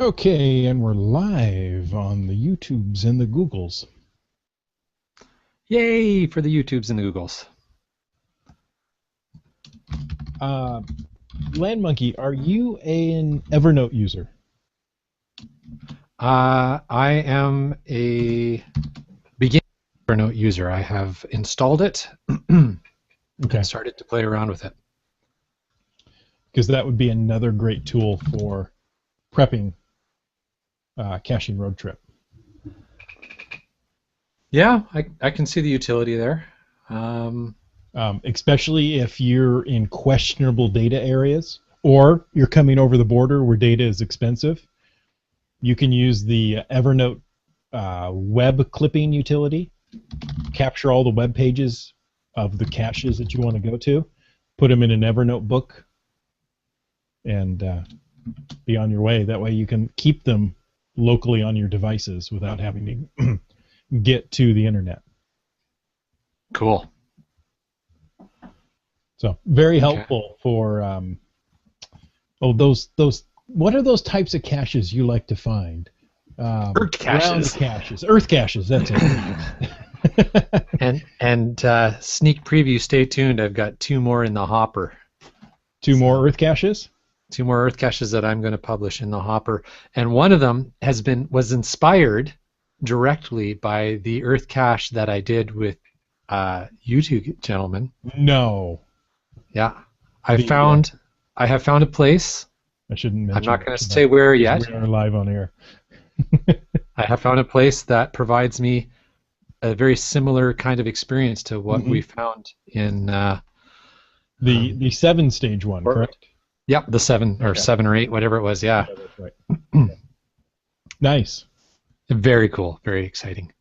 Okay, and we're live on the YouTubes and the Googles. Yay for the YouTubes and the Googles. Land Monkey, are you an Evernote user? I am a beginner Evernote user. I have installed it and started to play around with it. Because that would be another great tool for prepping caching road trip. Yeah, I can see the utility there. Especially if you're in questionable data areas or you're coming over the border where data is expensive. You can use the Evernote web clipping utility, capture all the web pages of the caches that you want to go to, put them in an Evernote book, and be on your way. That way you can keep them locally on your devices without having to get to the internet. Cool. So very helpful for those. What are those types of caches you like to find? Earth caches. Earth caches. That's it. and sneak preview. Stay tuned. I've got two more in the hopper. Two more Earth caches. Two more Earth caches that I'm going to publish in the hopper, and one of them was inspired directly by the Earth cache that I did with you two gentlemen. No. Yeah, I have found a place. I shouldn't mention. I'm not going to say where yet. We are live on air. I have found a place that provides me a very similar kind of experience to what we found in the 7-stage one, correct? Yep, the 7 or 8, whatever it was. Yeah. That's right. Nice. Very cool. Very exciting.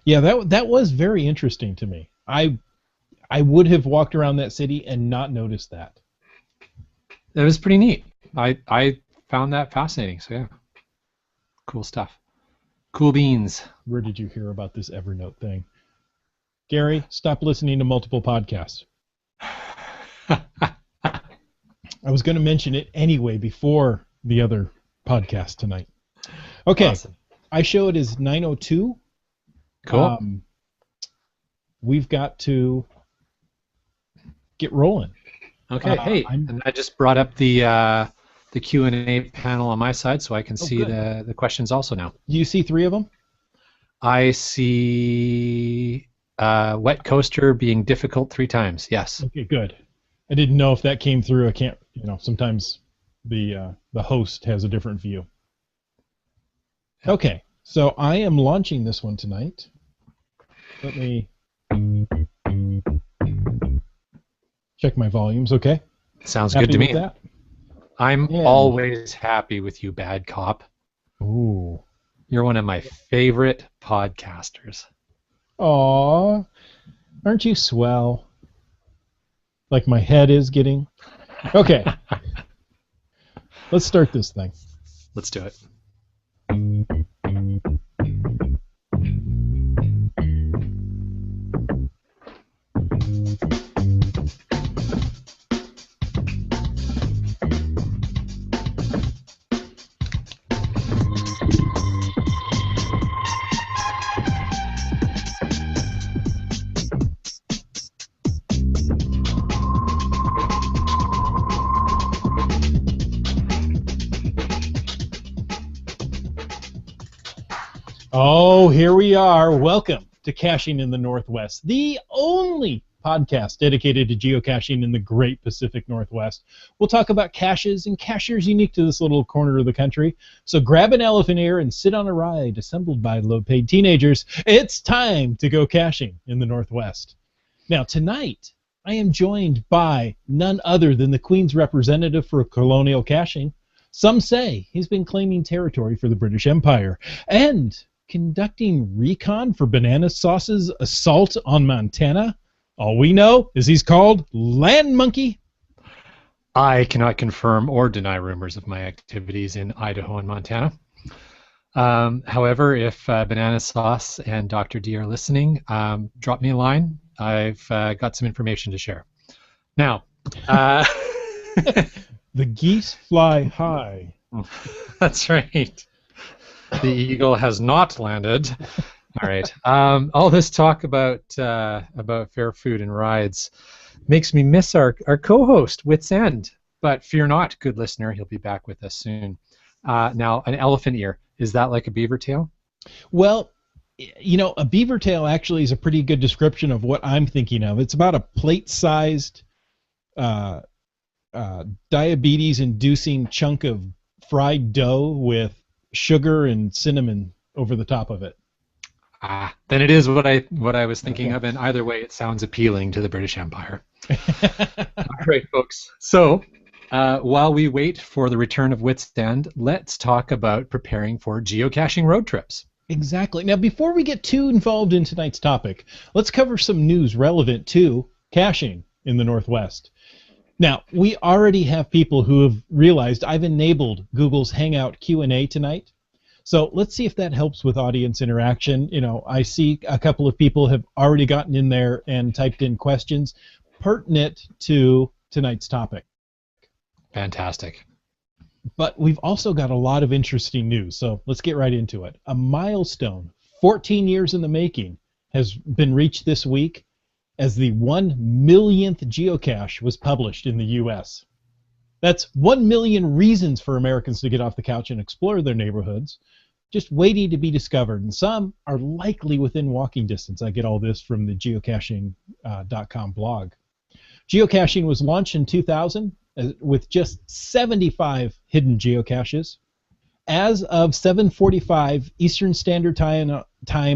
Yeah, that was very interesting to me. I would have walked around that city and not noticed that. It was pretty neat. I found that fascinating. So yeah, cool stuff. Cool beans. Where did you hear about this Evernote thing? Gary, stop listening to multiple podcasts. I was going to mention it anyway before the other podcast tonight. Okay, awesome. I show it as 9:02. Cool. We've got to get rolling. Okay. Hey, and I just brought up the Q&A panel on my side, so I can see the questions also now. Do you see 3 of them? I see wet coaster being difficult 3 times. Yes. Okay, good. I didn't know if that came through. I can't. Sometimes the host has a different view. Okay, so I am launching this one tonight. Let me check my volumes, okay? Sounds good to me. I'm always happy with you, Bad Cop. Ooh. You're one of my favorite podcasters. Aw, aren't you swell? Like my head is getting. Okay. Let's start this thing. Let's do it. Oh, here we are. Welcome to Caching in the Northwest, the only podcast dedicated to geocaching in the great Pacific Northwest. We'll talk about caches and cachers unique to this little corner of the country. So grab an elephant ear and sit on a ride assembled by low-paid teenagers. It's time to go caching in the Northwest. Now, tonight, I am joined by none other than the Queen's representative for colonial caching. Some say he's been claiming territory for the British Empire and conducting recon for Banana Sauce's assault on Montana. All we know is he's called Land Monkey. I cannot confirm or deny rumors of my activities in Idaho and Montana. However, if Banana Sauce and Dr. D are listening, drop me a line. I've got some information to share. Now, the geese fly high That's right. The eagle has not landed. All right. All this talk about fair food and rides makes me miss our co-host, Wits End. But fear not, good listener, he'll be back with us soon. Now, an elephant ear, is that like a beaver tail? Well, a beaver tail actually is a pretty good description of what I'm thinking of. It's about a plate-sized, uh, diabetes-inducing chunk of fried dough with sugar and cinnamon over the top of it. Then it is what I was thinking of, and either way, it sounds appealing to the British Empire. All right, folks. So, while we wait for the return of Wits End, let's talk about preparing for geocaching road trips. Exactly. Now, before we get too involved in tonight's topic, let's cover some news relevant to caching in the Northwest. Now, we already have people who have realized I've enabled Google's Hangout Q&A tonight. So let's see if that helps with audience interaction. I see a couple of people have already gotten in there and typed in questions pertinent to tonight's topic. Fantastic. But we've also got a lot of interesting news, so let's get right into it. A milestone, 14 years in the making, has been reached this week as the 1 millionth geocache was published in the U.S. That's 1 million reasons for Americans to get off the couch and explore their neighborhoods, just waiting to be discovered. And some are likely within walking distance. I get all this from the geocaching.com blog. Geocaching was launched in 2000 with just 75 hidden geocaches. As of 7:45 Eastern Standard Time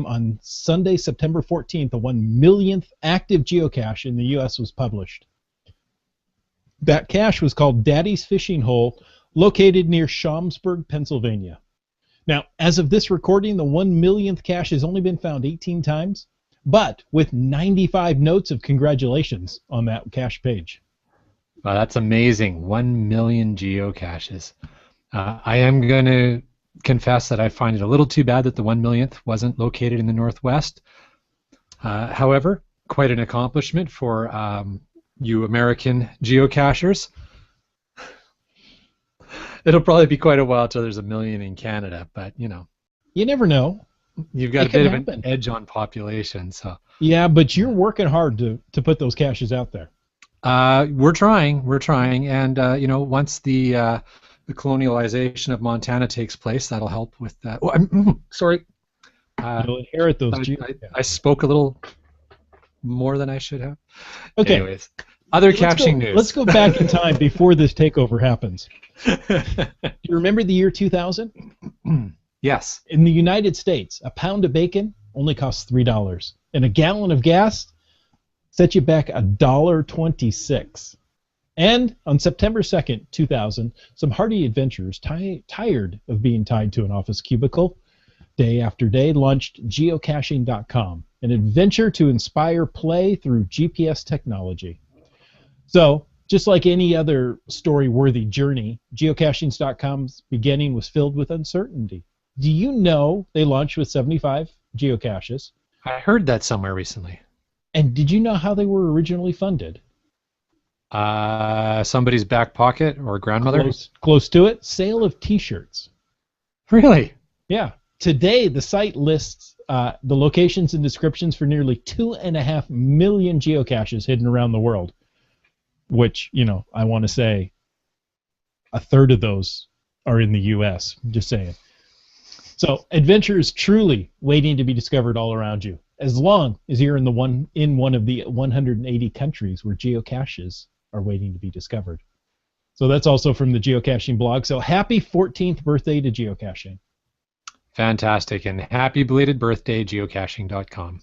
on Sunday, September 14th, the 1 millionth active geocache in the U.S. was published. That cache was called Daddy's Fishing Hole, located near Schaumburg, Pennsylvania. Now, as of this recording, the 1 millionth cache has only been found 18 times, but with 95 notes of congratulations on that cache page. Wow, that's amazing. 1 million geocaches. I am going to confess that I find it a little too bad that the 1 millionth wasn't located in the Northwest. However, quite an accomplishment for you American geocachers. It'll probably be quite a while till there's 1 million in Canada, but you never know. You've got a bit of an edge on population, so. Yeah, but you're working hard to put those caches out there. We're trying, and once the colonialization of Montana takes place, that'll help with that. Oh, sorry. You'll inherit those. I spoke a little more than I should have. Okay. Anyways, other caching news. Let's go back in time before this takeover happens. Do you remember the year 2000? Yes. In the United States, a pound of bacon only costs $3, and a gallon of gas set you back $1.26. And on September 2nd, 2000, some hardy adventurers tired of being tied to an office cubicle day after day launched geocaching.com, an adventure to inspire play through GPS technology. So, just like any other story-worthy journey, geocaching.com's beginning was filled with uncertainty. Do you know they launched with 75 geocaches? I heard that somewhere recently. And did you know how they were originally funded? Somebody's back pocket or grandmother? Close to it. Sale of T-shirts. Really? Yeah. Today, the site lists the locations and descriptions for nearly 2.5 million geocaches hidden around the world, which, I want to say a third of those are in the U.S. Just saying. So, adventure is truly waiting to be discovered all around you, as long as you're in one of the 180 countries where geocaches are waiting to be discovered. So that's also from the geocaching blog. So happy 14th birthday to geocaching. Fantastic, and happy belated birthday, geocaching.com.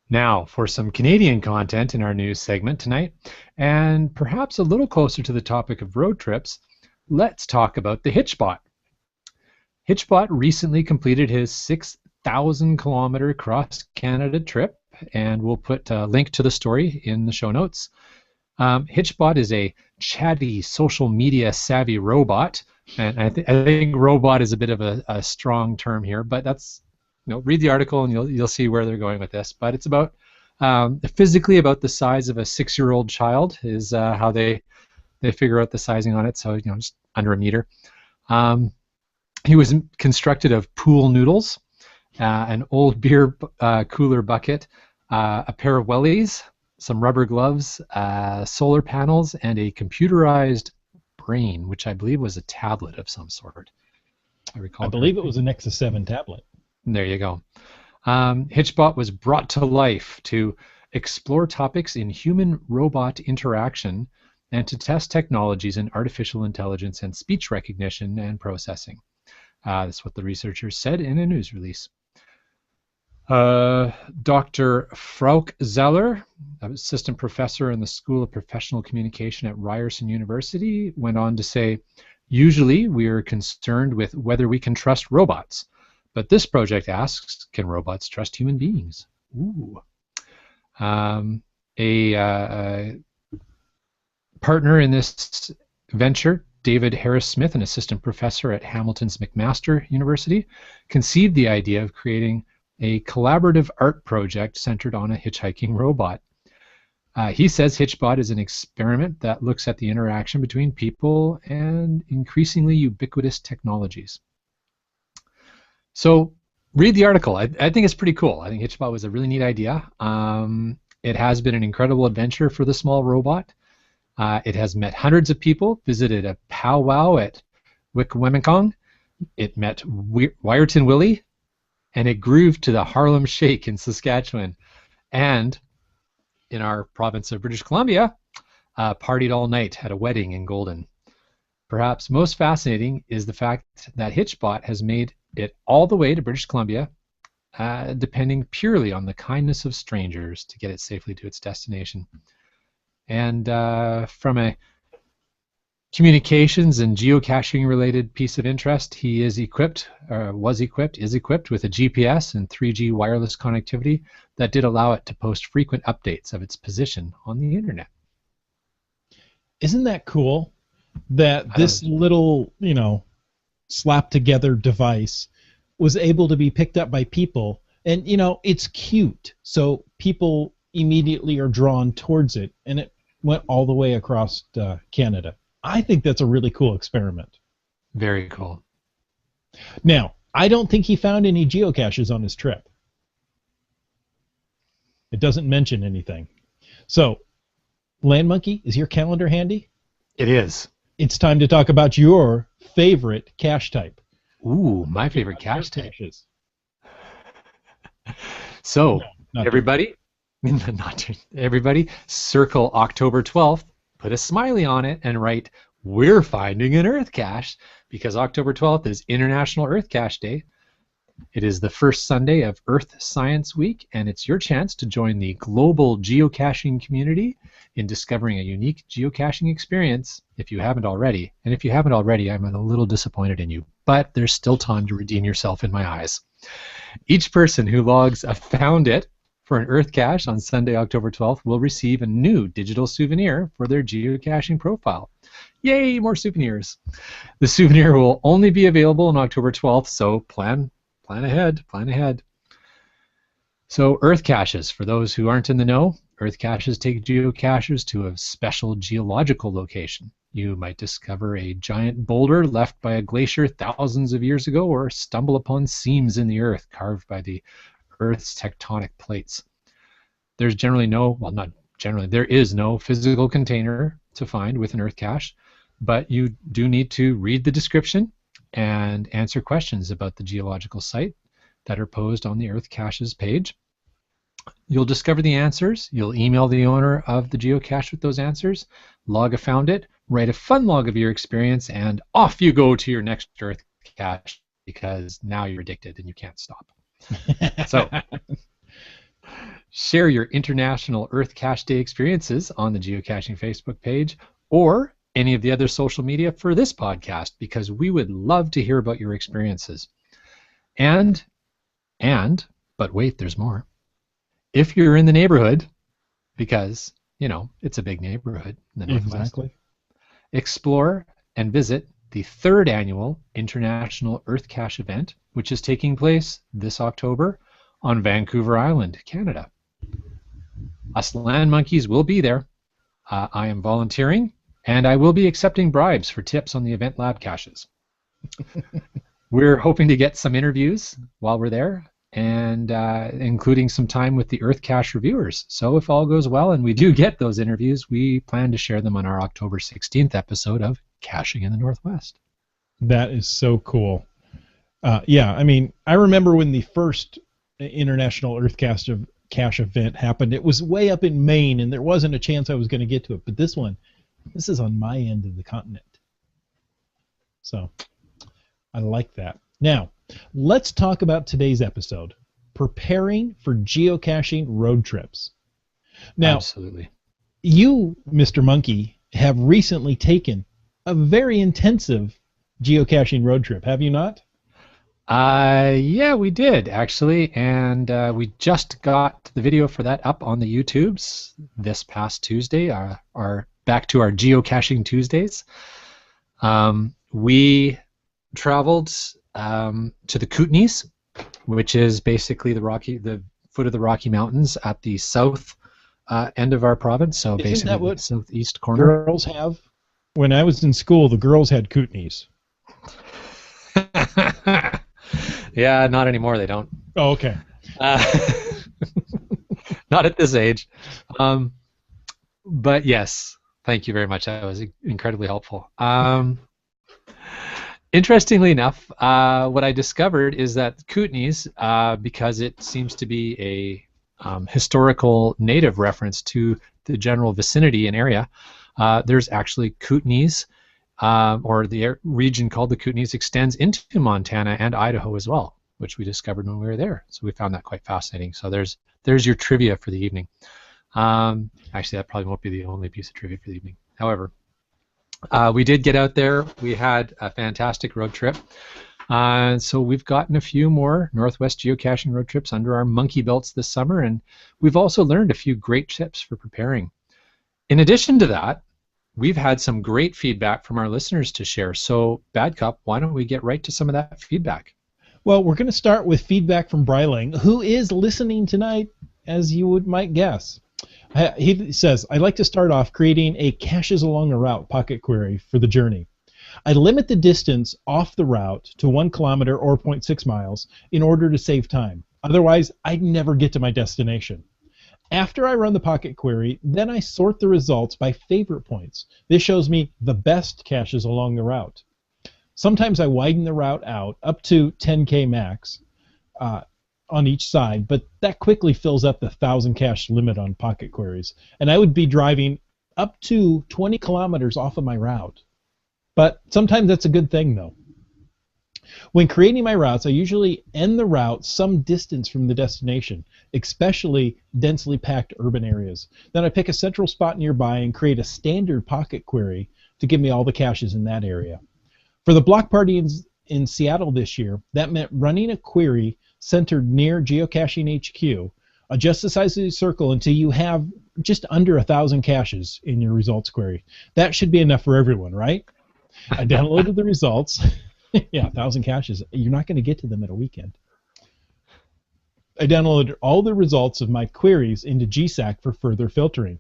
Now, for some Canadian content in our news segment tonight, and perhaps a little closer to the topic of road trips, let's talk about the HitchBot. HitchBot recently completed his 6,000-kilometer cross-Canada trip, and we'll put a link to the story in the show notes. HitchBot is a chatty, social media savvy robot, and I think robot is a bit of a strong term here, but that's, read the article and you'll see where they're going with this. But it's about physically about the size of a 6-year-old child is how they figure out the sizing on it. So just under a meter. He was constructed of pool noodles, an old beer cooler bucket, a pair of wellies, some rubber gloves, solar panels, and a computerized brain, which I believe was a tablet of some sort. I believe it was a Nexus 7 tablet. There you go. HitchBot was brought to life to explore topics in human-robot interaction and to test technologies in artificial intelligence and speech recognition and processing. That's what the researchers said in a news release. Dr. Frauke Zeller, assistant professor in the School of Professional Communication at Ryerson University, went on to say, usually we are concerned with whether we can trust robots, but this project asks, can robots trust human beings? Ooh. A partner in this venture, David Harris-Smith, an assistant professor at Hamilton's McMaster University, conceived the idea of creating a collaborative art project centered on a hitchhiking robot. He says HitchBot is an experiment that looks at the interaction between people and increasingly ubiquitous technologies. So read the article. I think it's pretty cool. I think HitchBot was a really neat idea. It has been an incredible adventure for the small robot. It has met hundreds of people, visited a powwow at Wikwemikong. It met Wyerton Willie, and it grooved to the Harlem Shake in Saskatchewan. And in our province of British Columbia, partied all night at a wedding in Golden. Perhaps most fascinating is the fact that HitchBot has made it all the way to British Columbia, depending purely on the kindness of strangers to get it safely to its destination. And from a communications and geocaching related piece of interest, he is equipped with a GPS and 3G wireless connectivity that did allow it to post frequent updates of its position on the internet. Isn't that cool that this little, slap together device was able to be picked up by people, and it's cute, so people immediately are drawn towards it, and it went all the way across Canada. I think that's a really cool experiment. Very cool. Now, I don't think he found any geocaches on his trip. It doesn't mention anything. So, Land Monkey, is your calendar handy? It is. It's time to talk about your favorite cache type. Ooh, my favorite cache type. So, everybody, everybody, circle October 12th, put a smiley on it, and write, "We're finding an Earth cache," because October 12th is International Earth Cache Day. It is the first Sunday of Earth Science Week, and it's your chance to join the global geocaching community in discovering a unique geocaching experience if you haven't already. And if you haven't already, I'm a little disappointed in you, but there's still time to redeem yourself in my eyes. Each person who logs a Found It for an Earth cache on Sunday, October 12th, will receive a new digital souvenir for their geocaching profile. Yay, more souvenirs. The souvenir will only be available on October 12th, so plan ahead. So Earth caches, for those who aren't in the know, Earth caches take geocachers to a special geological location. You might discover a giant boulder left by a glacier thousands of years ago, or stumble upon seams in the earth carved by the Earth's tectonic plates. There's generally there is no physical container to find with an Earth cache, but you do need to read the description and answer questions about the geological site that are posed on the Earth caches page. You'll discover the answers, you'll email the owner of the geocache with those answers, log a Found It, write a fun log of your experience, and off you go to your next Earth cache, because now you're addicted and you can't stop. So, share your International Earth Cache Day experiences on the Geocaching Facebook page or any of the other social media for this podcast, because we would love to hear about your experiences. And, but wait, there's more. If you're in the neighborhood, because, it's a big neighborhood in the Northwest, exactly, explore and visit the 3rd annual International Earth Cache event, which is taking place this October on Vancouver Island, Canada. Us land monkeys will be there. I am volunteering, and I will be accepting bribes for tips on the event lab caches. We're hoping to get some interviews while we're there, and including some time with the Earth Cache reviewers. So if all goes well and we do get those interviews, we plan to share them on our October 16th episode of Caching in the Northwest. That is so cool. Yeah, I mean, I remember when the first International Earth Cache event happened. It was way up in Maine, and there wasn't a chance I was going to get to it. But this is on my end of the continent. So I like that. Now, let's talk about today's episode, preparing for geocaching road trips. Now, absolutely. You, Mr. Monkey, have recently taken a very intensive geocaching road trip, have you not? Yeah, we did actually, and we just got the video for that up on the YouTubes this past Tuesday. Our back to our geocaching Tuesdays. We traveled to the Kootenays, which is basically the foot of the Rocky Mountains at the south end of our province. So Isn't basically that what the southeast corner. Girls have? When I was in school, the girls had Kootenays. Yeah, not anymore. They don't. Oh, okay. Not at this age. But yes, thank you very much. That was incredibly helpful. Interestingly enough, what I discovered is that Kootenays, because it seems to be a historical native reference to the general vicinity and area, there's actually Kootenays, or the region called the Kootenays extends into Montana and Idaho as well, which we discovered when we were there. So we found that quite fascinating. So there's your trivia for the evening. Actually, that probably won't be the only piece of trivia for the evening. However, we did get out there. We had a fantastic road trip. So we've gotten a few more Northwest geocaching road trips under our monkey belts this summer, and we've also learned a few great tips for preparing. In addition to that, we've had some great feedback from our listeners to share. So, Bad Cup, why don't we get right to some of that feedback? Well, we're going to start with feedback from Bryling, who is listening tonight, as you might guess. He says, I'd like to start off creating a caches along a route pocket query for the journey. I limit the distance off the route to 1 kilometer or 0.6 miles in order to save time. Otherwise, I'd never get to my destination. After I run the pocket query, then I sort the results by favorite points. This shows me the best caches along the route. Sometimes I widen the route out up to 10K max on each side, but that quickly fills up the 1,000 cache limit on pocket queries, and I would be driving up to 20 kilometers off of my route. But sometimes that's a good thing, though. When creating my routes, I usually end the route some distance from the destination, especially densely packed urban areas. Then I pick a central spot nearby and create a standard pocket query to give me all the caches in that area. For the block party in Seattle this year, that meant running a query centered near Geocaching HQ. Adjust the size of the circle until you have just under 1,000 caches in your results query. That should be enough for everyone, right? I downloaded the results. Yeah, 1,000 caches. You're not going to get to them at a weekend. I downloaded all the results of my queries into GSAC for further filtering.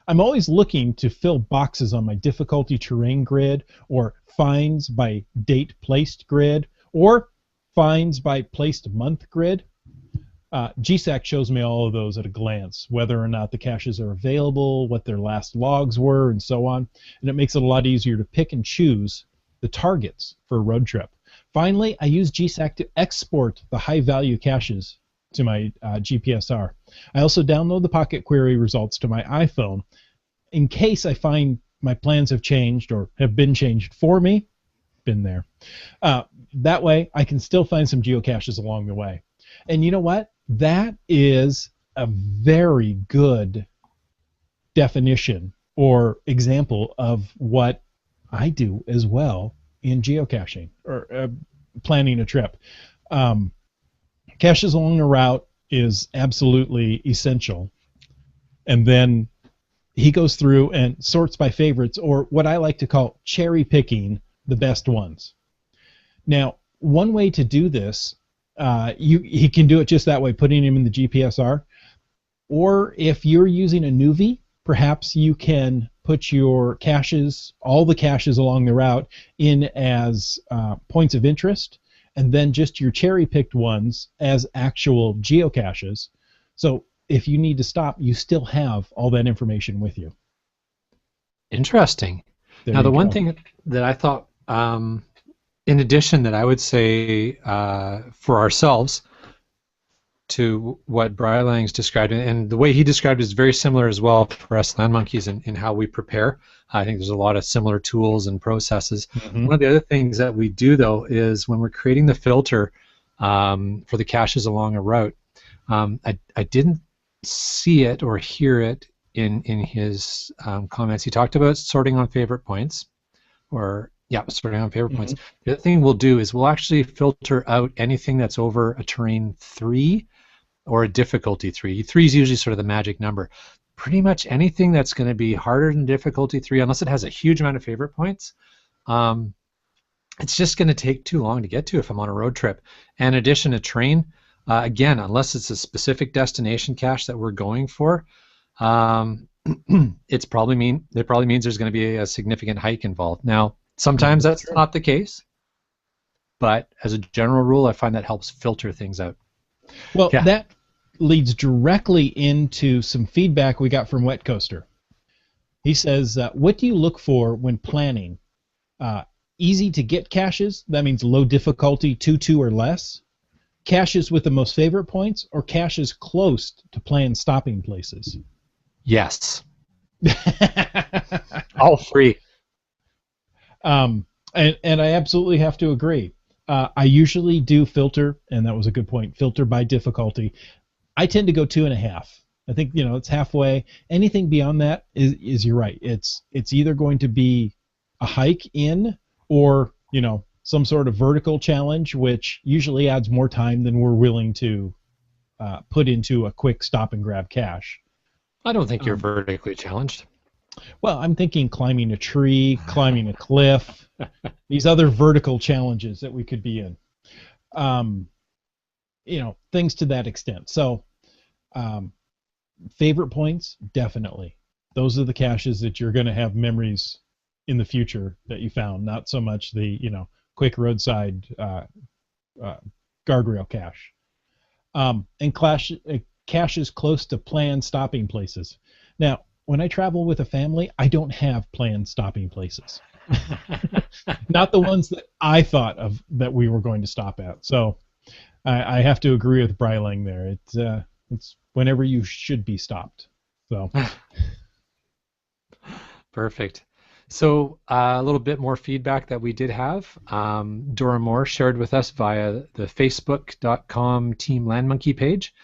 I'm always looking to fill boxes on my difficulty terrain grid, or finds by date placed grid, or finds by placed month grid. GSAC shows me all of those at a glance, whether or not the caches are available, what their last logs were, and so on. And it makes it a lot easier to pick and choose the targets for a road trip. Finally, I use GSAC to export the high-value caches to my GPSR. I also download the pocket query results to my iPhone in case I find my plans have changed or have been changed for me. Been there. That way, I can still find some geocaches along the way. And you know what? That is a very good definition or example of what I do as well in geocaching or planning a trip. Caches along the route is absolutely essential. And then he goes through and sorts by favorites, or what I like to call cherry picking the best ones. Now, one way to do this, he can do it just that way, putting him in the GPSR. Or if you're using a Nuvi, perhaps you can put your caches, all the caches along the route, in as points of interest, and then just your cherry-picked ones as actual geocaches. So if you need to stop, you still have all that information with you. Interesting. There Now, the you one go. thing that I thought, in addition, that I would say for ourselves to what Brylang's described, and the way he described it is very similar as well for us land monkeys in how we prepare. I think there's a lot of similar tools and processes. Mm-hmm. One of the other things that we do, though, is when we're creating the filter for the caches along a route, I didn't see it or hear it in his comments. He talked about sorting on favorite points, or yeah, sorting on favorite points. The other thing we'll do is we'll actually filter out anything that's over a terrain 3 or a difficulty 3. 3 is usually sort of the magic number. Pretty much anything that's going to be harder than difficulty 3, unless it has a huge amount of favorite points, it's just going to take too long to get to if I'm on a road trip. And in addition, a terrain, again, unless it's a specific destination cache that we're going for, it probably means there's going to be a significant hike involved. Now, sometimes that's not the case, but as a general rule, I find that helps filter things out. Well, that leads directly into some feedback we got from Wet Coaster. He says, what do you look for when planning? Easy to get caches, that means low difficulty, 2 or less. Caches with the most favorite points, or caches close to planned stopping places? Yes. All three. And I absolutely have to agree. I usually do filter, and that was a good point, filter by difficulty. I tend to go 2.5. I think, it's halfway. Anything beyond that is you're right. It's either going to be a hike in, or, some sort of vertical challenge, which usually adds more time than we're willing to put into a quick stop and grab cache. I don't think you're vertically challenged. Well, I'm thinking climbing a tree, climbing a cliff, these other vertical challenges that we could be in. Things to that extent. So, favorite points, definitely. Those are the caches that you're going to have memories in the future that you found, not so much the, quick roadside guardrail cache. And caches close to planned stopping places. Now, when I travel with a family, I don't have planned stopping places. Not the ones that I thought of that we were going to stop at. So I have to agree with Brylang there. It's whenever you should be stopped. So perfect. So a little bit more feedback that we did have. Dora Moore shared with us via the facebook.com Team Land Monkey page.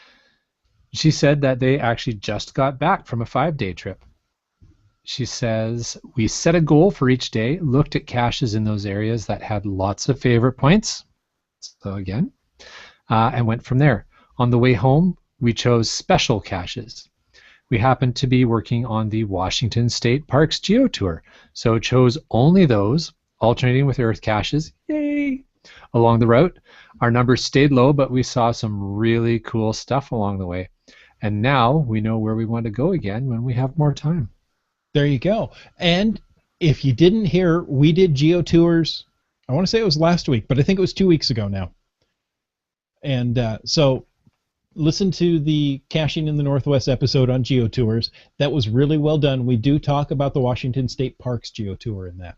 She said that they actually just got back from a 5-day trip. She says, we set a goal for each day, looked at caches in those areas that had lots of favorite points. So again, and went from there. On the way home, we chose special caches. We happened to be working on the Washington State Parks Geo Tour, so chose only those, alternating with earth caches. Yay! Along the route, our numbers stayed low, but we saw some really cool stuff along the way. And now we know where we want to go again when we have more time. There you go. And if you didn't hear, we did Geo Tours, I want to say it was last week, but I think it was 2 weeks ago now. And so listen to the Caching in the Northwest episode on Geo Tours. That was really well done. We do talk about the Washington State Parks Geo Tour in that.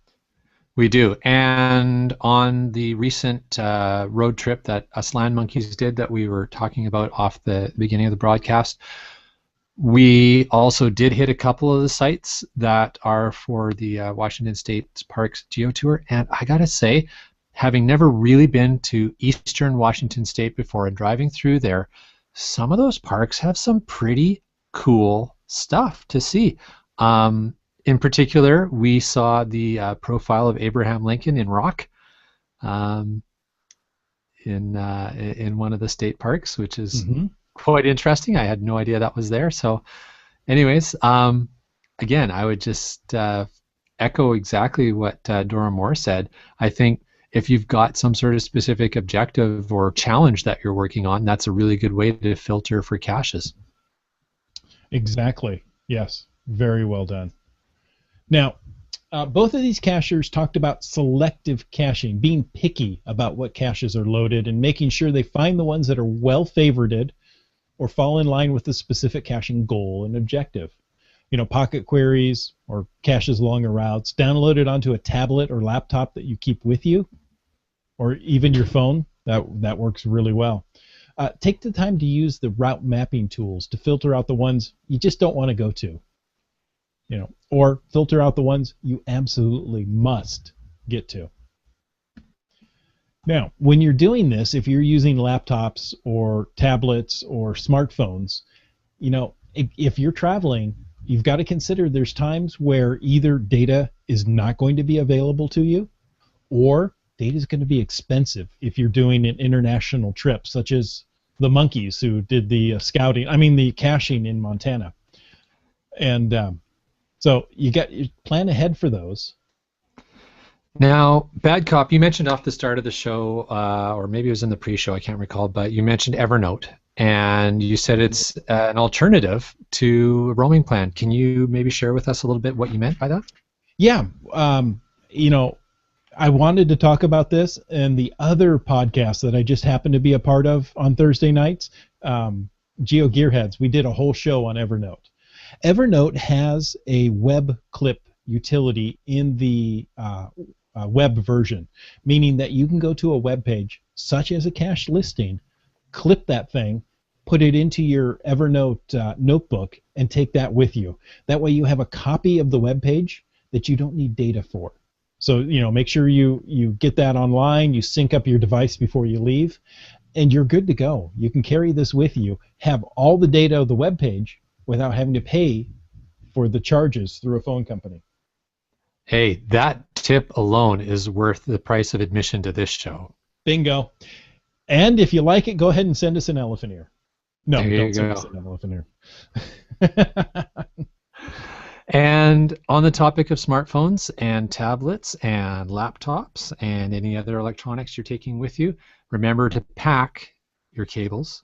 We do. And on the recent road trip that us land monkeys did that we were talking about off the beginning of the broadcast, we also did hit a couple of the sites that are for the Washington State Parks Geo Tour. And I got to say, having never really been to eastern Washington State before and driving through there, some of those parks have some pretty cool stuff to see. In particular, we saw the profile of Abraham Lincoln in rock in one of the state parks, which is quite interesting. I had no idea that was there. So anyways, again, I would just echo exactly what Dora Moore said. I think if you've got some sort of specific objective or challenge that you're working on, that's a really good way to filter for caches. Exactly. Yes. Very well done. Now, both of these cachers talked about selective caching, being picky about what caches are loaded and making sure they find the ones that are well favorited or fall in line with the specific caching goal and objective. Pocket queries or caches along routes downloaded onto a tablet or laptop that you keep with you, or even your phone. That works really well. Take the time to use the route mapping tools to filter out the ones you just don't want to go to, or filter out the ones you absolutely must get to. Now, when you're doing this, if you're using laptops or tablets or smartphones, if you're traveling, you've got to consider there's times where either data is not going to be available to you, or data is going to be expensive if you're doing an international trip, such as the monkeys who did the the caching in Montana. And so you plan ahead for those. Now, Bad Cop, you mentioned off the start of the show, or maybe it was in the pre-show, I can't recall, but you mentioned Evernote, and you said it's an alternative to a roaming plan. Can you maybe share with us a little bit what you meant by that? Yeah. I wanted to talk about this and the other podcast that I just happened to be a part of on Thursday nights, Geo Gearheads. We did a whole show on Evernote. Evernote has a web clip utility in the web version, meaning that you can go to a web page, such as a cache listing, clip that thing, put it into your Evernote notebook, and take that with you. That way you have a copy of the web page that you don't need data for. So, make sure you get that online, you sync up your device before you leave, and you're good to go. You can carry this with you, have all the data of the web page without having to pay for the charges through a phone company. Hey, that tip alone is worth the price of admission to this show. Bingo. And if you like it, go ahead and send us an elephant ear. No, there don't send us an elephant ear. And on the topic of smartphones and tablets and laptops and any other electronics you're taking with you, remember to pack your cables,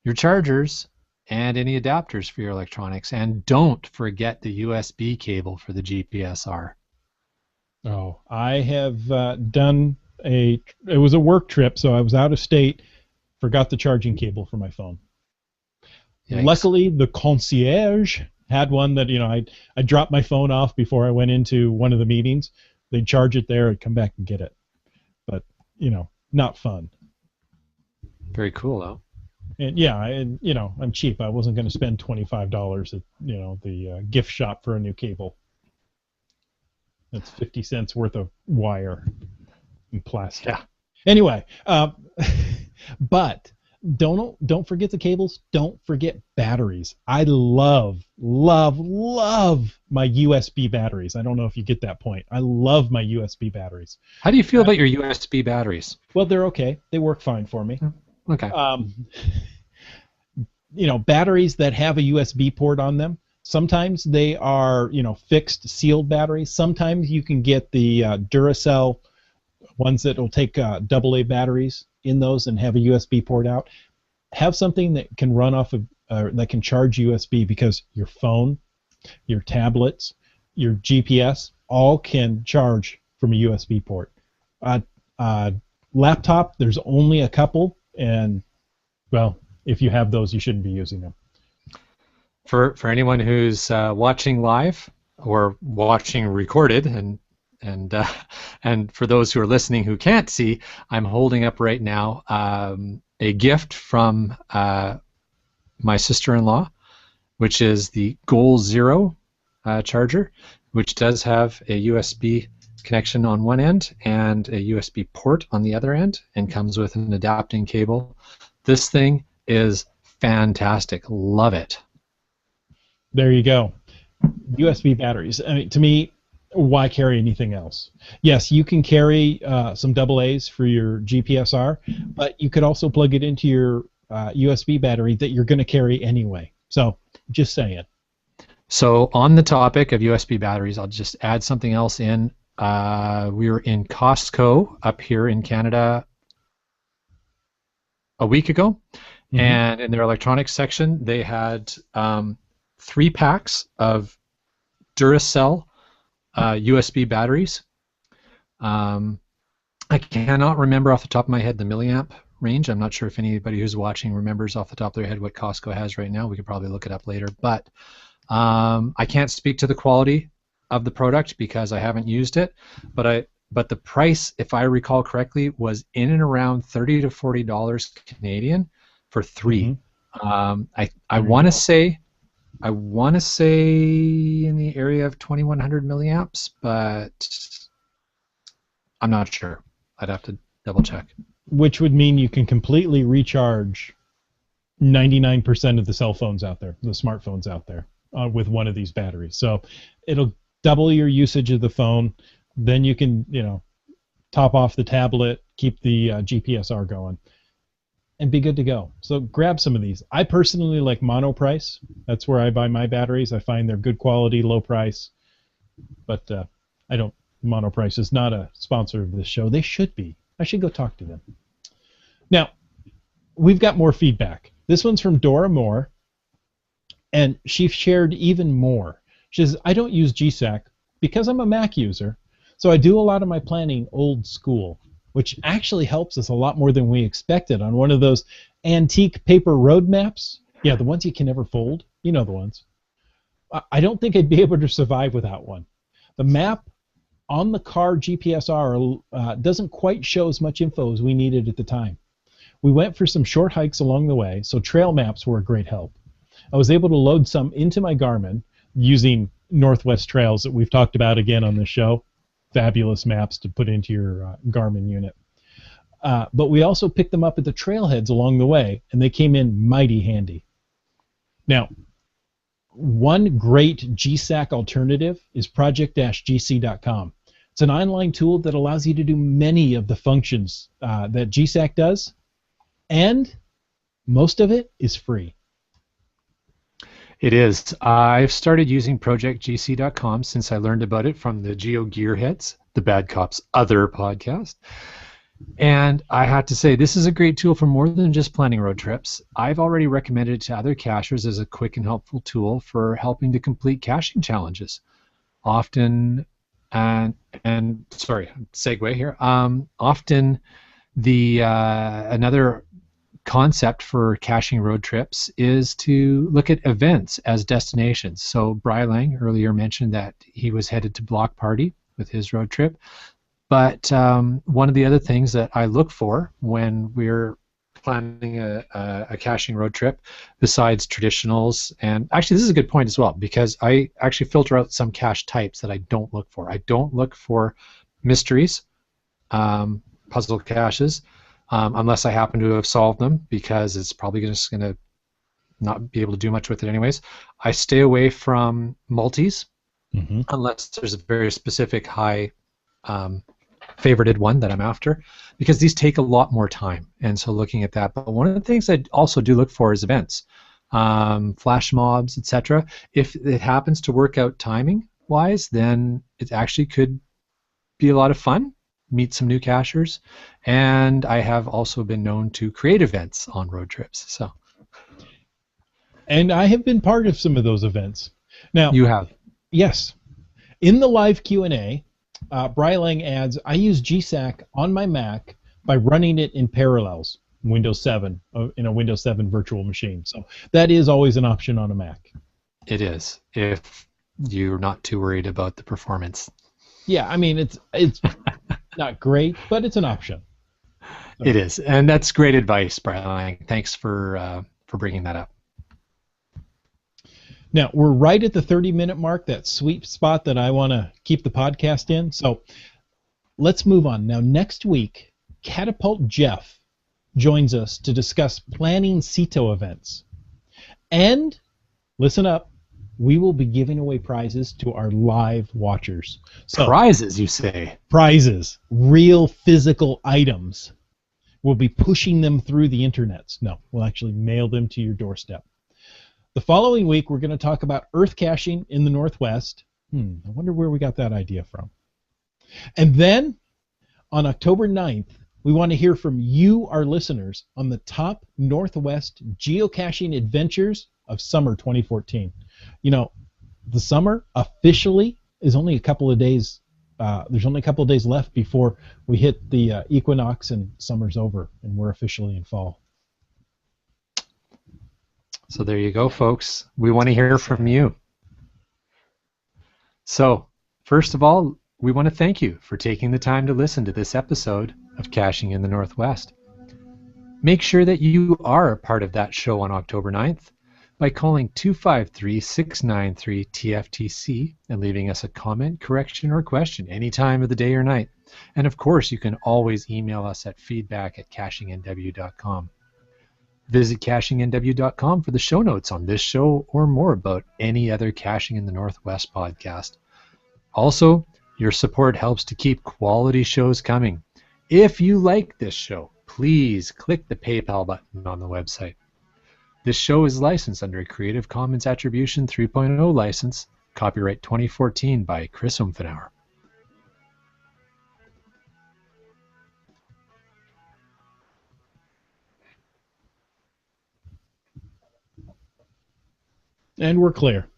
your chargers, and any adapters for your electronics. And don't forget the USB cable for the GPSR. Oh, I have done it was a work trip, so I was out of state, forgot the charging cable for my phone. Yikes. Luckily, the concierge had one that, I dropped my phone off before I went into one of the meetings. They'd charge it there and come back and get it. But, not fun. Very cool, though. And yeah, I'm cheap. I wasn't going to spend $25 at, the gift shop for a new cable. That's 50 cents worth of wire and plastic. Yeah. Anyway, but don't forget the cables. Don't forget batteries. I love my USB batteries. I don't know if you get that point. I love my USB batteries. How do you feel about your USB batteries? Well, they're okay. They work fine for me. Okay. Batteries that have a USB port on them, sometimes they are, fixed sealed batteries. Sometimes you can get the Duracell ones that will take AA batteries in those and have a USB port out. Have something that can run off of, that can charge USB, because your phone, your tablets, your GPS all can charge from a USB port. Laptop, there's only a couple, and well, if you have those, you shouldn't be using them. For anyone who's watching live or watching recorded, and for those who are listening who can't see, I'm holding up right now a gift from my sister-in-law, which is the Goal Zero charger, which does have a USB connection on one end and a USB port on the other end, and comes with an adapting cable. This thing is fantastic. Love it. There you go. USB batteries. I mean, to me, why carry anything else? Yes, you can carry some AA's for your GPSR, but you could also plug it into your USB battery that you're going to carry anyway. So, just saying. So, on the topic of USB batteries, I'll just add something else in. We were in Costco up here in Canada a week ago, and in their electronics section, they had 3 packs of Duracell USB batteries. I cannot remember off the top of my head the milliamp range. I'm not sure if anybody who's watching remembers off the top of their head what Costco has right now. We could probably look it up later. But I can't speak to the quality of the product because I haven't used it. But the price, if I recall correctly, was in and around $30 to $40 Canadian for 3. I want to say in the area of 2100 milliamps, but I'm not sure. I'd have to double check. Which would mean you can completely recharge 99% of the cell phones out there, the smartphones out there, with one of these batteries. So it'll double your usage of the phone. Then you can, top off the tablet, keep the GPSR going, and be good to go. So grab some of these. I personally like Monoprice. That's where I buy my batteries. I find they're good quality, low price. But I don't. Monoprice is not a sponsor of this show. They should be. I should go talk to them. Now, we've got more feedback. This one's from Dora Moore, and she shared even more. She says, I don't use GSAC because I'm a Mac user, so I do a lot of my planning old school, which actually helps us a lot more than we expected on one of those antique paper road maps. Yeah, the ones you can never fold. You know the ones. I don't think I'd be able to survive without one. The map on the car GPSR doesn't quite show as much info as we needed at the time. We went for some short hikes along the way, so trail maps were a great help. I was able to load some into my Garmin using NorthWest trails that we've talked about again on this show. Fabulous maps to put into your Garmin unit. But we also picked them up at the trailheads along the way, and they came in mighty handy. Now, one great GSAC alternative is project-gc.com. It's an online tool that allows you to do many of the functions that GSAC does, and most of it is free. It is. I've started using projectgc.com since I learned about it from the Geo Gearheads, the Bad Cops Other podcast. And I have to say, this is a great tool for more than just planning road trips. I've already recommended it to other cachers as a quick and helpful tool for helping to complete caching challenges. Often, and sorry, segue here. Often, another concept for caching road trips is to look at events as destinations. So Brian Lang earlier mentioned that he was headed to Block Party with his road trip. But one of the other things that I look for when we're planning a caching road trip, besides traditionals, and actually this is a good point as well, because I actually filter out some cache types that I don't look for. I don't look for mysteries, puzzle caches, unless I happen to have solved them, because it's probably just going to not be able to do much with it anyways. I stay away from multis, unless there's a very specific high favorited one that I'm after, because these take a lot more time, and so looking at that. But one of the things I also do look for is events, flash mobs, etc. If it happens to work out timing wise, then it actually could be a lot of fun, meet some new cachers, and I have also been known to create events on road trips. So, and I have been part of some of those events. Now, you have? Yes. In the live Q&A, Brian Lang adds, I use GSAC on my Mac by running it in Parallels, Windows 7, in a Windows 7 virtual machine. So that is always an option on a Mac. It is, if you're not too worried about the performance. Yeah, I mean, it's not great, but it's an option. So. It is, and that's great advice, Brian Lang. Thanks for bringing that up. Now, we're right at the 30-minute mark, that sweet spot that I want to keep the podcast in. So let's move on. Now, next week, Catapult Jeff joins us to discuss planning CITO events. And, listen up, we will be giving away prizes to our live watchers. So, prizes, you say? Prizes. Real physical items. We'll be pushing them through the internets. No, we'll actually mail them to your doorstep. The following week, we're going to talk about earth caching in the Northwest. I wonder where we got that idea from. And then, on October 9th, we want to hear from you, our listeners, on the top Northwest geocaching adventures of summer 2014. You know, the summer officially is only a couple of days. There's only a couple of days left before we hit the equinox and summer's over, and we're officially in fall. So there you go, folks. We want to hear from you. So, first of all, we want to thank you for taking the time to listen to this episode of Caching in the Northwest. Make sure that you are a part of that show on October 9th by calling 253-693-TFTC and leaving us a comment, correction, or question any time of the day or night. And of course, you can always email us at feedback@cachingnw.com. Visit cachingnw.com for the show notes on this show or more about any other Caching in the Northwest podcast. Also, your support helps to keep quality shows coming. If you like this show, please click the PayPal button on the website. This show is licensed under a Creative Commons Attribution 3.0 license, copyright 2014 by Chris Umfenauer. And we're clear.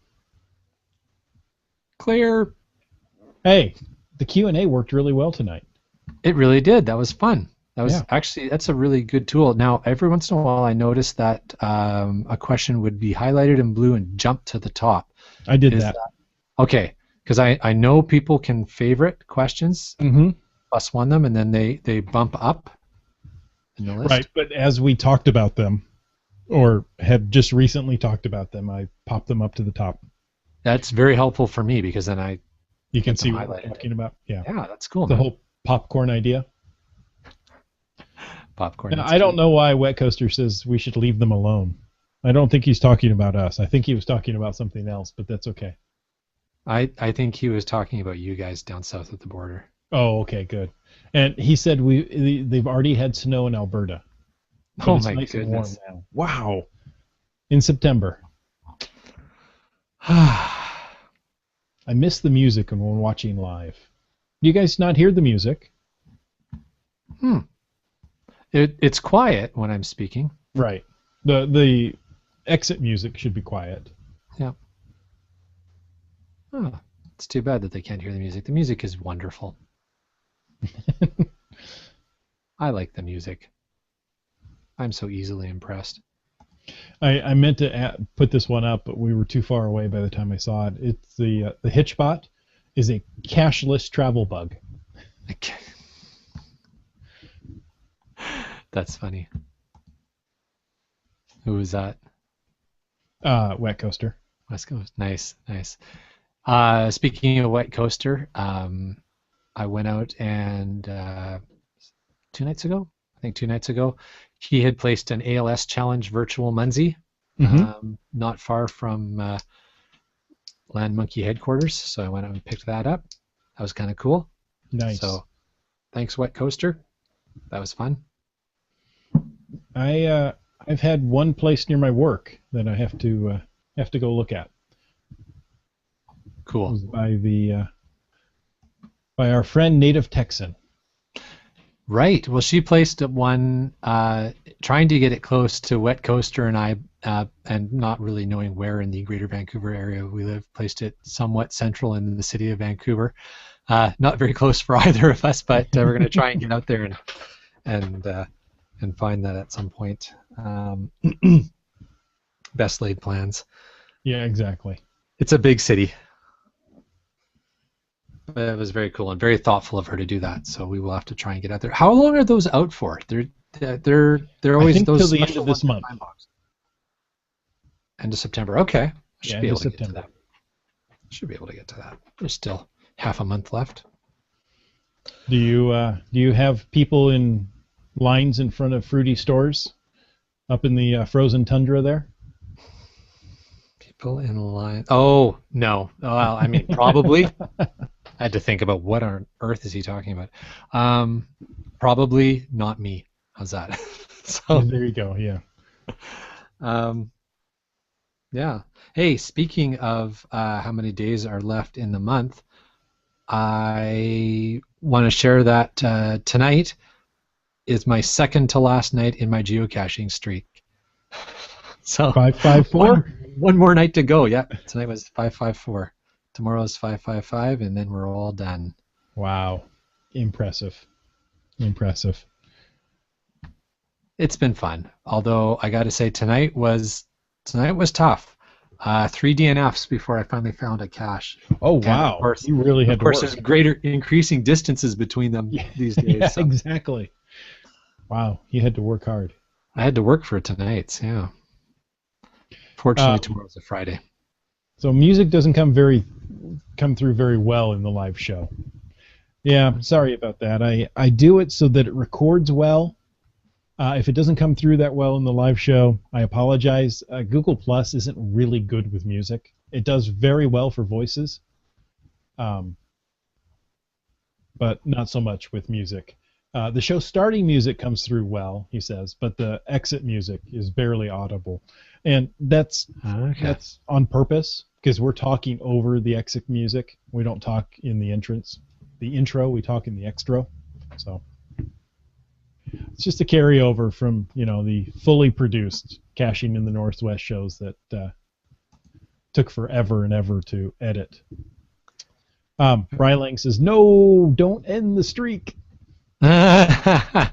Clear. Hey, the Q&A worked really well tonight. It really did. That was fun. That was Yeah. Actually, that's a really good tool. Now, every once in a while, I noticed that a question would be highlighted in blue and jump to the top. I did that. Okay, because I know people can favorite questions, plus one them, and then they bump up in the list. Right, but as we talked about them, or have just recently talked about them, I popped them up to the top. That's very helpful for me because then You can get see them what we're highlighted. talking about. Yeah, Yeah, that's cool. the man. whole popcorn idea. Popcorn. Now, that's I don't good. know why Wet Coaster says we should leave them alone. I don't think he's talking about us. I think he was talking about something else, but that's okay. I think he was talking about you guys down south of the border. Oh, okay, good. And he said they've already had snow in Alberta. But Oh it's my nice and goodness. warm now. Wow. In September. I miss the music when we're watching live. Do you guys not hear the music? It's quiet when I'm speaking. Right. The exit music should be quiet. Yeah. Oh, it's too bad that they can't hear the music. The music is wonderful. I like the music. I'm so easily impressed. I meant to put this one up, but we were too far away by the time I saw it. It's the HitchBot is a cashless travel bug. That's funny. Who was that? Wet Coaster. West Coast. Nice, nice. Speaking of Wet Coaster, I went out and 2 nights ago, he had placed an ALS Challenge virtual Munzie, not far from Land Monkey headquarters. So I went out and picked that up. That was kind of cool. Nice. So thanks, Wet Coaster. That was fun. I've had one place near my work that I have to go look at. Cool. By our friend Native Texan. Right. Well, she placed one, trying to get it close to Wet Coaster and I, and not really knowing where in the Greater Vancouver area we live, placed it somewhat central in the city of Vancouver. Not very close for either of us, but we're going to try and get out there and find that at some point. Best laid plans. Yeah, exactly. It's a big city. But it was very cool and very thoughtful of her to do that. So we will have to try and get out there. How long are those out for? They're always I think those till the end special of this ones month. End of September. Okay. I should Yeah, be end able of to get to September. that. Should be able to get to that. There's still half a month left. Do you have people in lines in front of fruity stores up in the frozen tundra there? People in line. Oh, no. Well, I mean, probably. I had to think about what on earth is he talking about. Probably not me. How's that? So There you go. Yeah. yeah. Hey, speaking of how many days are left in the month, I want to share that tonight is my second to last night in my geocaching streak. So 554. one more night to go. Yeah, tonight was 554. Tomorrow's 555, and then we're all done. Wow, impressive. It's been fun. Although I got to say, tonight was tough. 3 DNFs before I finally found a cache. Oh And wow! of course, You really had of to course, work. there's greater increasing distances between them these days. Yeah, So exactly. Wow, you had to work hard. I had to work for tonight's. Yeah. Fortunately, tomorrow's a Friday. So music doesn't come through very well in the live show. Yeah, sorry about that. I do it so that it records well. If it doesn't come through that well in the live show, I apologize. Google Plus isn't really good with music. It does very well for voices, but not so much with music. The show starting music comes through well, he says, but the exit music is barely audible. And that's on purpose, because we're talking over the exit music. We don't talk in the intro, we talk in the extra. So it's just a carryover from, the fully produced Caching in the Northwest shows that took forever and ever to edit. Brylang says, "No, don't end the streak." Well,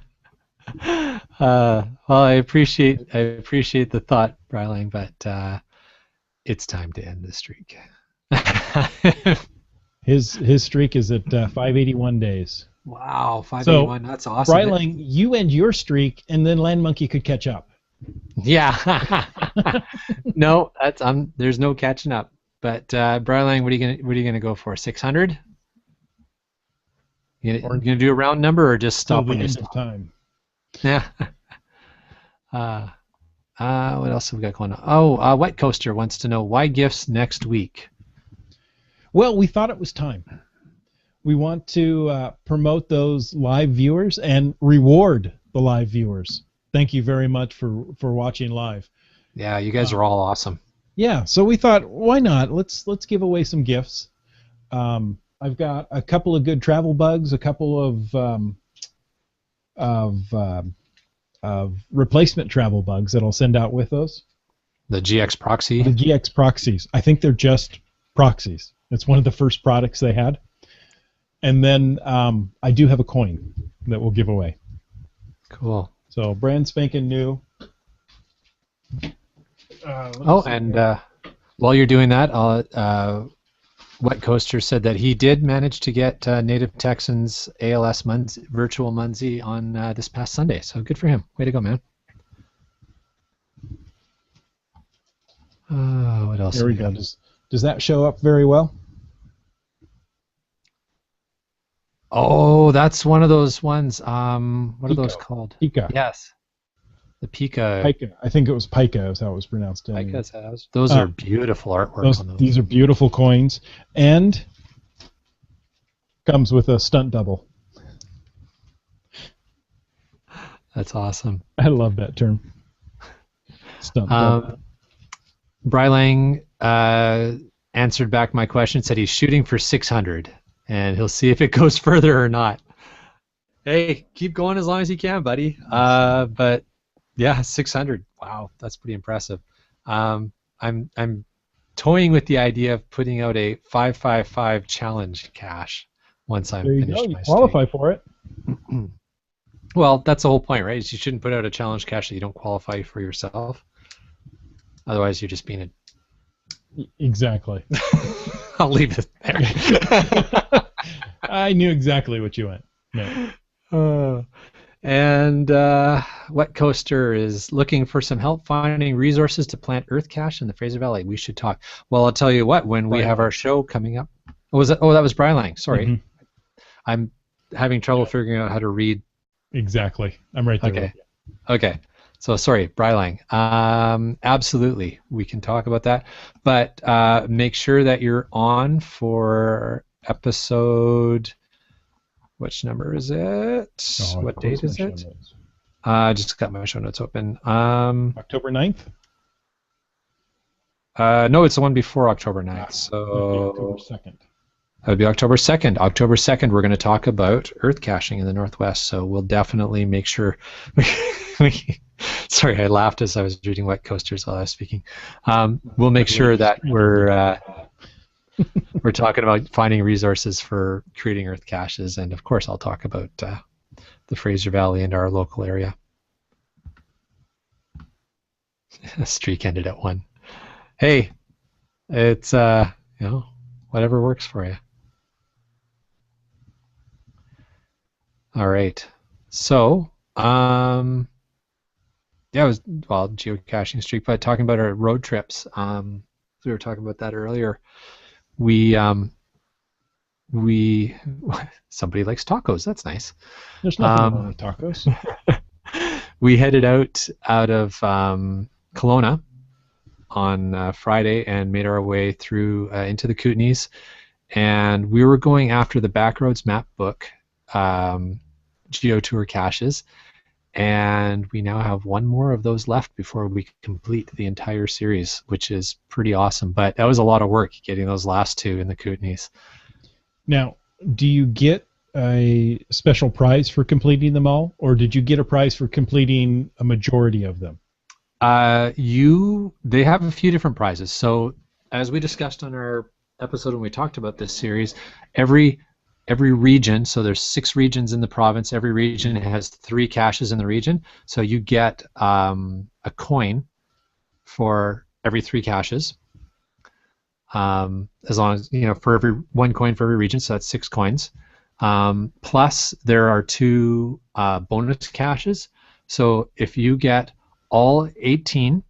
I appreciate the thought, Brylang, but it's time to end the streak. His streak is at 581 days. Wow, 581. That's awesome. Brylang, you end your streak, and then Land Monkey could catch up. Yeah. No, there's no catching up. But Brylang, what are you gonna go for? 600? You gonna do a round number or just stop when you stop? Time. Yeah. What else have we got going on? Oh, Wet Coaster wants to know why gifts next week. Well, we thought it was time. We want to promote those live viewers and reward the live viewers. Thank you very much for watching live. Yeah, you guys are all awesome. Yeah, so we thought, why not? Let's give away some gifts. I've got a couple of good travel bugs, a couple of replacement travel bugs that I'll send out with those. The GX proxy. The GX proxies. I think they're just proxies. It's one of the first products they had. And then I do have a coin that we'll give away. Cool. So brand spanking new. While you're doing that, Wet Coaster said that he did manage to get Native Texans ALS virtual Munzie on this past Sunday. So good for him. Way to go, man. What else? There we go. Does that show up very well? Oh, that's one of those ones. What are those called? Pika. Yes. The Pika. Pika. I think it was Pika is how it was pronounced. Pika's those are beautiful artwork on those. These are beautiful coins. And comes with a stunt double. That's awesome. I love that term. Stunt double. Brylang answered back my question, said he's shooting for 600, and he'll see if it goes further or not. Hey, keep going as long as you can, buddy. But yeah, 600. Wow, that's pretty impressive. I'm toying with the idea of putting out a 555 challenge cache once I'm finished my streak. You qualify for it. Well, that's the whole point, right? Is you shouldn't put out a challenge cache that you don't qualify for yourself. Otherwise, you're just being a... Exactly. I'll leave it there. I knew exactly what you meant. No. And Wet Coaster is looking for some help finding resources to plant earth cache in the Fraser Valley. We should talk. Well, I'll tell you what, when we have our show coming up... that was Brylang. Sorry. Mm-hmm. I'm having trouble figuring out how to read. Exactly. I'm right there. Okay. So sorry, Brylang. Absolutely, we can talk about that. But make sure that you're on for episode... Which number is it? What date is it? Just got my show notes open. October 9th? No, it's the one before October 9th. So October 2nd. That would be October 2nd. October 2nd, we're going to talk about earth caching in the Northwest. So we'll definitely make sure. Sorry, I laughed as I was reading Wet Coasters while I was speaking. We'll make sure that we're talking about finding resources for creating earth caches, and of course, I'll talk about the Fraser Valley and our local area. A streak ended at 1. Hey, it's whatever works for you. All right. So, it was geocaching streak, but talking about our road trips. We were talking about that earlier. We somebody likes tacos. That's nice. There's nothing wrong with tacos. We headed out of Kelowna on Friday and made our way through into the Kootenays, and we were going after the Backroads Map Book GeoTour caches, and we now have one more of those left before we complete the entire series, which is pretty awesome. But that was a lot of work getting those last 2 in the Kootenays. Now, do you get a special prize for completing them all, or did you get a prize for completing a majority of them? They have a few different prizes. So as we discussed on our episode when we talked about this series, every region, so there's 6 regions in the province, every region has 3 caches in the region, so you get a coin for every 3 caches, as long as, for every 1 coin for every region, so that's 6 coins. Plus there are 2 bonus caches, so if you get all 18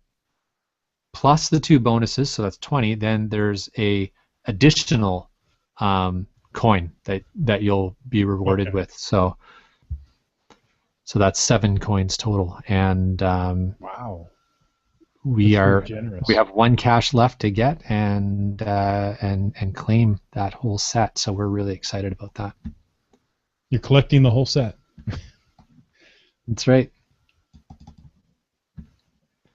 plus the 2 bonuses, so that's 20, then there's a additional coin that you'll be rewarded with. So that's 7 coins total, and wow, we have 1 cache left to get and claim that whole set. So we're really excited about that. You're collecting the whole set. That's right.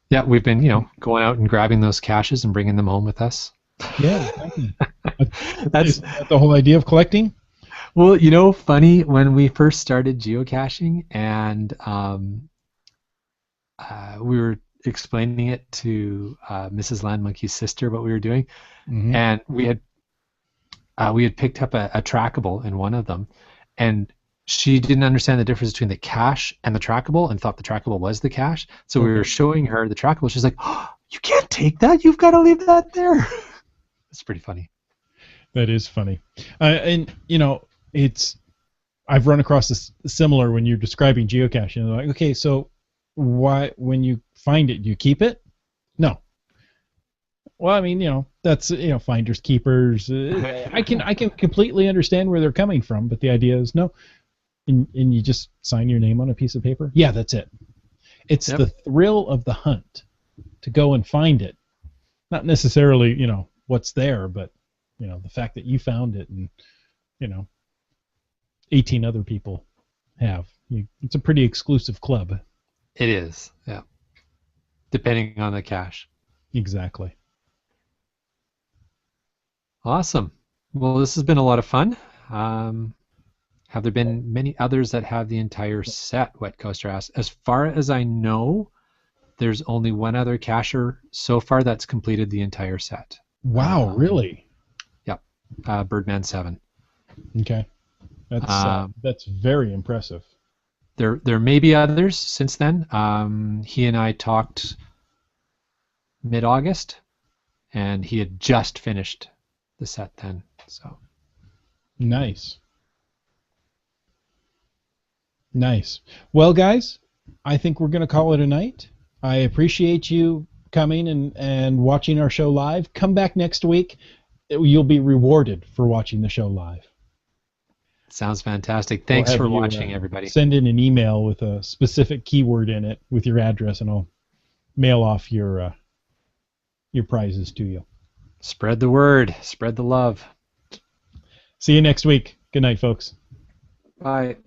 Yeah, we've been going out and grabbing those caches and bringing them home with us. Yeah, exactly. That's the whole idea of collecting. Well, funny, when we first started geocaching and we were explaining it to Mrs. Land Monkey's sister what we were doing, mm-hmm. and we had picked up a trackable in one of them, and she didn't understand the difference between the cache and the trackable and thought the trackable was the cache. So we were showing her the trackable. She's like, "Oh, you can't take that. You've got to leave that there." It's pretty funny. That is funny. And I've run across this similar when you're describing geocaching. Like, okay, so why, when you find it, do you keep it? No. Well, I mean, that's, finders keepers. I can completely understand where they're coming from, but the idea is no. And you just sign your name on a piece of paper? Yeah, that's it. It's the thrill of the hunt to go and find it. Not necessarily, what's there, but, the fact that you found it and, 18 other people have. It's a pretty exclusive club. It is, yeah. Depending on the cache. Exactly. Awesome. Well, this has been a lot of fun. Have there been many others that have the entire set, Wet Coaster asks? As far as I know, there's only one other cacher so far that's completed the entire set. Wow, really? Yep. Birdman 7. Okay. That's very impressive. There may be others since then. He and I talked mid-August, and he had just finished the set then. So nice. Nice. Well, guys, I think we're going to call it a night. I appreciate you coming and watching our show live. Come back next week. You'll be rewarded for watching the show live. Sounds fantastic. Thanks for watching, everybody. Send in an email with a specific keyword in it with your address, and I'll mail off your prizes to you. Spread the word. Spread the love. See you next week. Good night, folks. Bye.